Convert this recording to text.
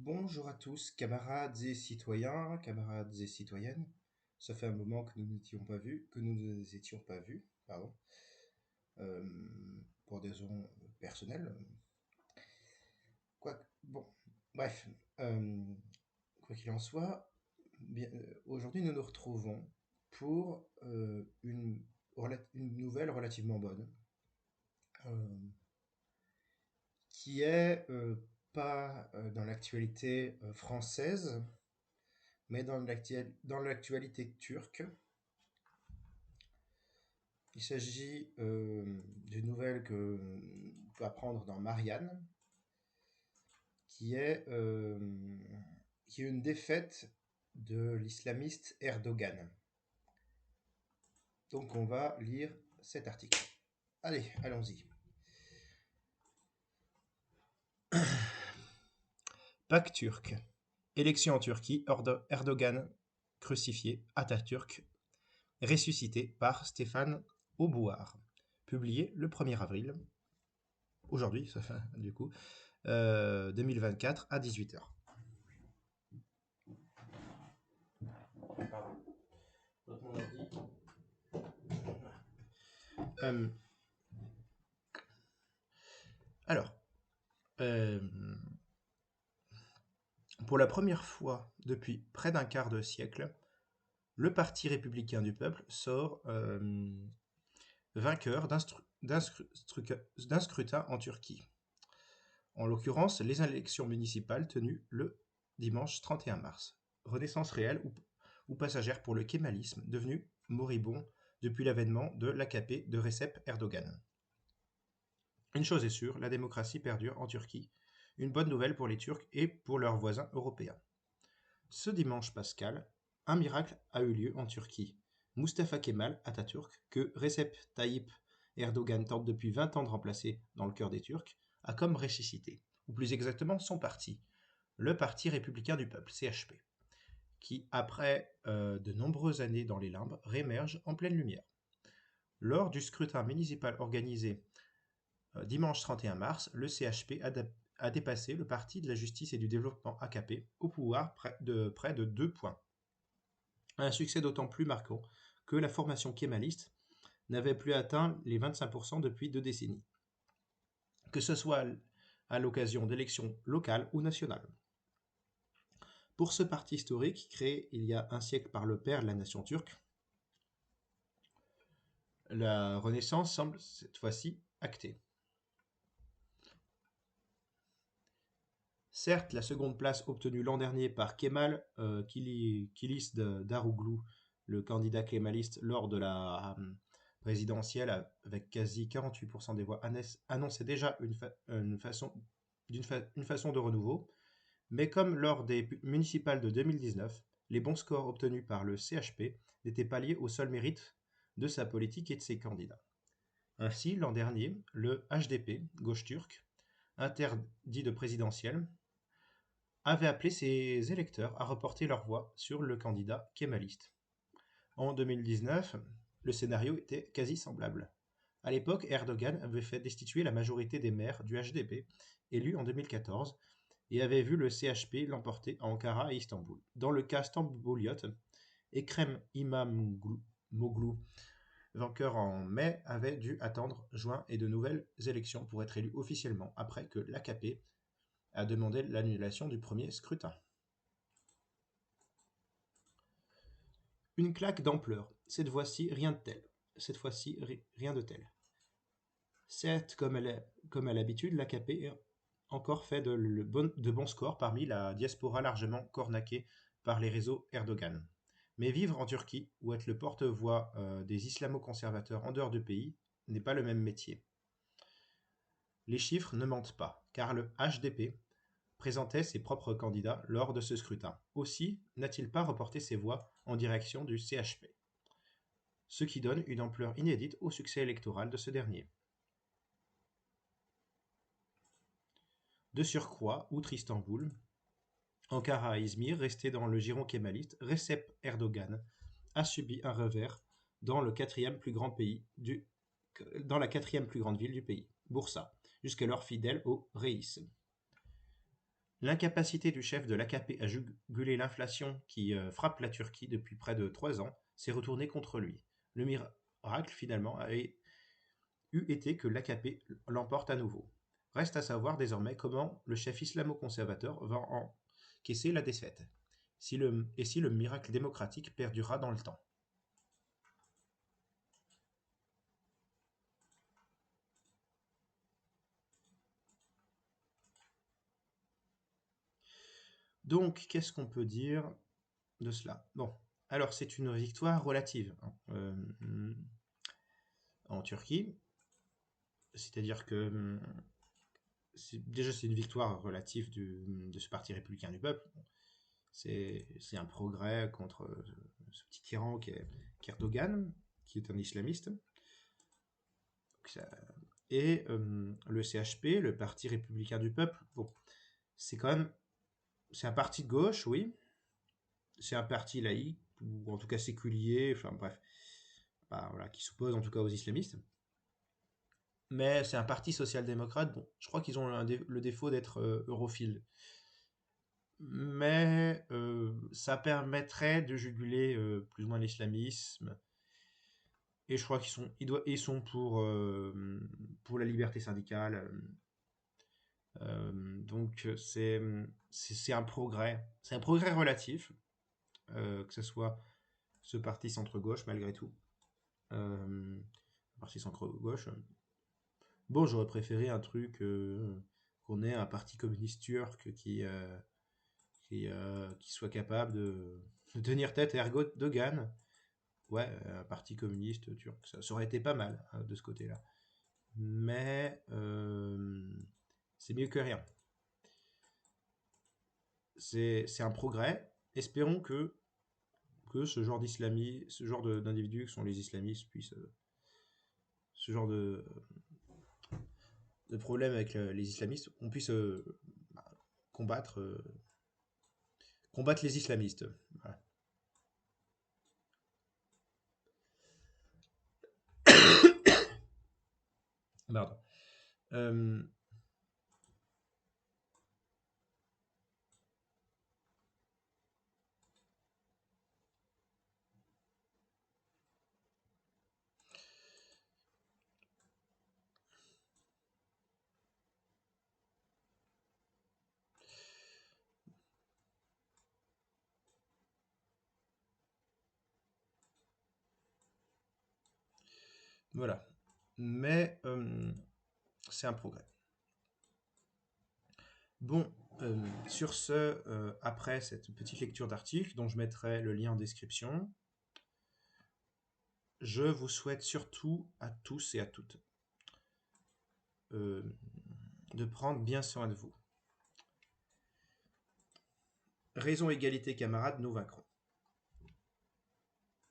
Bonjour à tous, camarades et citoyens, camarades et citoyennes. Ça fait un moment que nous n'étions pas vus, pardon, pour des raisons personnelles. Bon, bref, euh, quoi qu'il en soit, aujourd'hui nous nous retrouvons pour une nouvelle relativement bonne, euh, qui est pas dans l'actualité française, mais dans l'actualité turque. Il s'agit d'une nouvelle que peut apprendre dans Marianne, qui est, euh, qui est une défaite de l'islamiste Erdogan. Donc on va lire cet article. Allez, allons-y. Pâques turc. Élection en Turquie, Erdogan crucifié, Atatürk ressuscité par Stéphane Aubouar. Publié le 1er avril, aujourd'hui, ça fait du coup, 2024 à 18h. Euh, alors, euh, pour la première fois depuis près d'un quart de siècle, le Parti républicain du peuple sort vainqueur d'un scrutin en Turquie. En l'occurrence, les élections municipales tenues le dimanche 31 mars. Renaissance réelle ou passagère pour le kémalisme, devenu moribond depuis l'avènement de l'AKP de Recep Erdogan. Une chose est sûre, la démocratie perdure en Turquie. Une bonne nouvelle pour les Turcs et pour leurs voisins européens. Ce dimanche pascal, un miracle a eu lieu en Turquie. Mustafa Kemal Atatürk, que Recep Tayyip Erdogan tente depuis 20 ans de remplacer dans le cœur des Turcs, a comme ressuscité, ou plus exactement son parti, le Parti républicain du peuple, CHP, qui, après de nombreuses années dans les limbes, réémerge en pleine lumière. Lors du scrutin municipal organisé dimanche 31 mars, le CHP a dépassé le Parti de la justice et du développement AKP au pouvoir de près de 2 points. Un succès d'autant plus marquant que la formation kémaliste n'avait plus atteint les 25% depuis 2 décennies, que ce soit à l'occasion d'élections locales ou nationales. Pour ce parti historique, créé il y a un siècle par le père de la nation turque, la Renaissance semble cette fois-ci actée. Certes, la seconde place obtenue l'an dernier par Kemal Kilis Daroglu, le candidat kémaliste lors de la présidentielle avec quasi 48% des voix, annonçait déjà une façon de renouveau, mais comme lors des municipales de 2019, les bons scores obtenus par le CHP n'étaient pas liés au seul mérite de sa politique et de ses candidats. Ainsi, l'an dernier, le HDP, gauche turque, interdit de présidentielle, avait appelé ses électeurs à reporter leur voix sur le candidat kémaliste. En 2019, le scénario était quasi semblable. À l'époque, Erdogan avait fait destituer la majorité des maires du HDP, élus en 2014, et avait vu le CHP l'emporter à Ankara et Istanbul. Dans le cas stambouliote, Ekrem İmamoğlu, vainqueur en mai, avait dû attendre juin et de nouvelles élections pour être élu officiellement, après que l'AKP a demandé l'annulation du premier scrutin. Une claque d'ampleur. Cette fois-ci, rien de tel. Rien de tel. Certes, comme à l'habitude, l'AKP a encore fait de bons scores parmi la diaspora largement cornaquée par les réseaux Erdogan. Mais vivre en Turquie, ou être le porte-voix des islamo-conservateurs en dehors du pays, n'est pas le même métier. Les chiffres ne mentent pas, car le HDP présentait ses propres candidats lors de ce scrutin. Aussi n'a-t-il pas reporté ses voix en direction du CHP, ce qui donne une ampleur inédite au succès électoral de ce dernier. De surcroît, outre Istanbul, Ankara et Izmir, restés dans le giron kémaliste, Recep Erdogan a subi un revers dans la quatrième plus grande ville du pays, Bursa, jusqu'alors fidèle au reis. L'incapacité du chef de l'AKP à juguler l'inflation qui frappe la Turquie depuis près de 3 ans s'est retournée contre lui. Le miracle, finalement, eût été que l'AKP l'emporte à nouveau. Reste à savoir désormais comment le chef islamo-conservateur va encaisser la défaite, si le miracle démocratique perdurera dans le temps. Donc, qu'est-ce qu'on peut dire de cela? Bon, alors c'est une victoire relative en Turquie, c'est-à-dire que déjà c'est une victoire relative de ce parti républicain du peuple. C'est un progrès contre ce petit tyran qui est Erdogan, qui est un islamiste. Et le CHP, le Parti républicain du peuple, bon, c'est quand même, c'est un parti de gauche, oui, c'est un parti laïque, ou en tout cas séculier, enfin bref, bah, voilà, qui s'oppose en tout cas aux islamistes. Mais c'est un parti social-démocrate, bon, je crois qu'ils ont le défaut d'être europhiles. Mais ça permettrait de juguler plus ou moins l'islamisme. Et je crois ils sont pour la liberté syndicale. Donc c'est un progrès. C'est un progrès relatif, que ce soit ce parti centre-gauche malgré tout. Parti centre-gauche. Bon, j'aurais préféré un truc qu'on ait un parti communiste turc qui soit capable de tenir tête à Erdogan. Ouais, un parti communiste turc, ça aurait été pas mal de ce côté-là. Mais c'est mieux que rien. C'est un progrès. Espérons que ce genre d'individus que sont les islamistes puissent ce genre de problème avec les islamistes, on puisse bah, combattre combattre les islamistes. Voilà. Pardon. Euh, voilà. Mais c'est un progrès. Bon, sur ce, après cette petite lecture d'article, dont je mettrai le lien en description, je vous souhaite surtout à tous et à toutes euh, de prendre bien soin de vous. Raison, égalité, camarades, nous vaincrons.